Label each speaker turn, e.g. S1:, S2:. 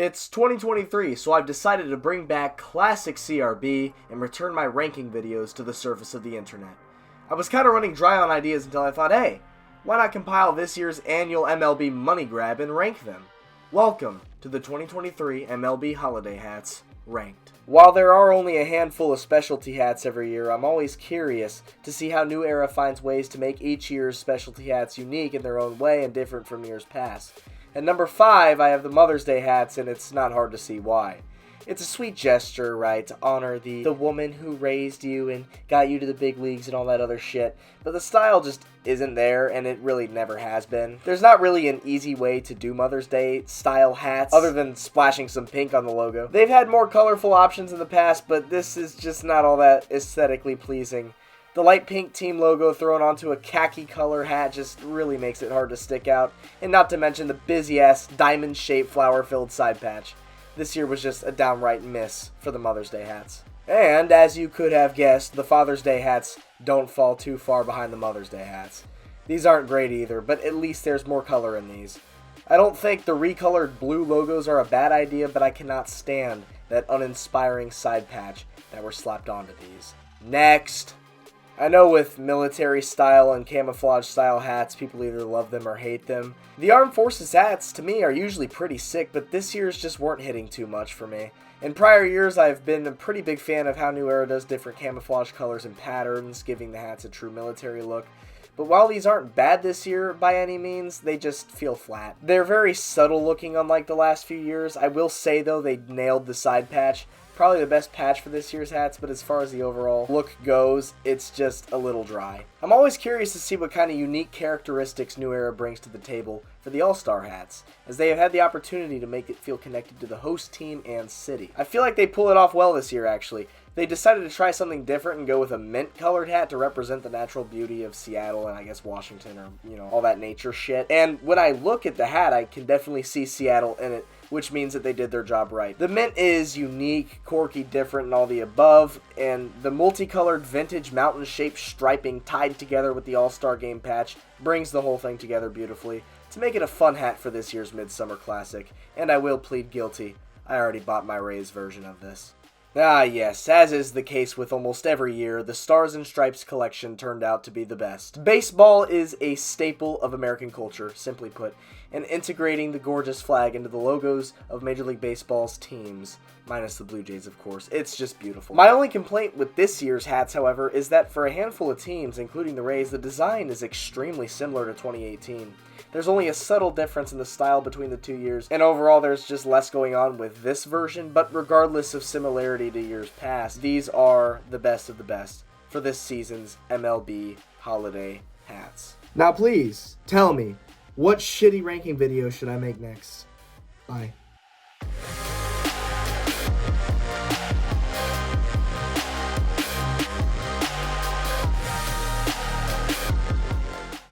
S1: It's 2023, so I've decided to bring back classic CRB and return my ranking videos to the surface of the internet. I was kind of running dry on ideas until I thought, hey, why not compile this year's annual MLB money grab and rank them? Welcome to the 2023 MLB Holiday Hats Ranked. While there are only a handful of specialty hats every year, I'm always curious to see how New Era finds ways to make each year's specialty hats unique in their own way and different from years past. At number 5, I have the Mother's Day hats, and it's not hard to see why. It's a sweet gesture, right, to honor the woman who raised you and got you to the big leagues and all that other shit, but the style just isn't there, and it really never has been. There's not really an easy way to do Mother's Day style hats, other than splashing some pink on the logo. They've had more colorful options in the past, but this is just not all that aesthetically pleasing. The light pink team logo thrown onto a khaki color hat just really makes it hard to stick out, and not to mention the busy-ass diamond-shaped flower-filled side patch. This year was just a downright miss for the Mother's Day hats. And, as you could have guessed, the Father's Day hats don't fall too far behind the Mother's Day hats. These aren't great either, but at least there's more color in these. I don't think the recolored blue logos are a bad idea, but I cannot stand that uninspiring side patch that were slapped onto these. Next! I know with military style and camouflage style hats, people either love them or hate them. The Armed Forces hats, to me, are usually pretty sick, but this year's just weren't hitting too much for me. In prior years, I've been a pretty big fan of how New Era does different camouflage colors and patterns, giving the hats a true military look. But while these aren't bad this year by any means, they just feel flat. They're very subtle looking unlike the last few years. I will say though, they nailed the side patch. Probably the best patch for this year's hats, but as far as the overall look goes, it's just a little dry. I'm always curious to see what kind of unique characteristics New Era brings to the table for the All-Star hats, as they have had the opportunity to make it feel connected to the host team and city. I feel like they pull it off well this year, actually. They decided to try something different and go with a mint-colored hat to represent the natural beauty of Seattle and I guess Washington or, all that nature shit. And when I look at the hat, I can definitely see Seattle in it, which means that they did their job right. The mint is unique, quirky, different, and all the above, and the multicolored vintage mountain-shaped striping tied together with the All-Star Game patch brings the whole thing together beautifully to make it a fun hat for this year's Midsummer Classic, and I will plead guilty. I already bought my Rays version of this. Ah yes, as is the case with almost every year, the Stars and Stripes collection turned out to be the best. Baseball is a staple of American culture, simply put, and integrating the gorgeous flag into the logos of Major League Baseball's teams, minus the Blue Jays of course, it's just beautiful. My only complaint with this year's hats, however, is that for a handful of teams, including the Rays, the design is extremely similar to 2018. There's only a subtle difference in the style between the 2 years, and overall there's just less going on with this version, but regardless of similarity to years past, these are the best of the best for this season's MLB holiday hats. Now please, tell me, what shitty ranking video should I make next? Bye.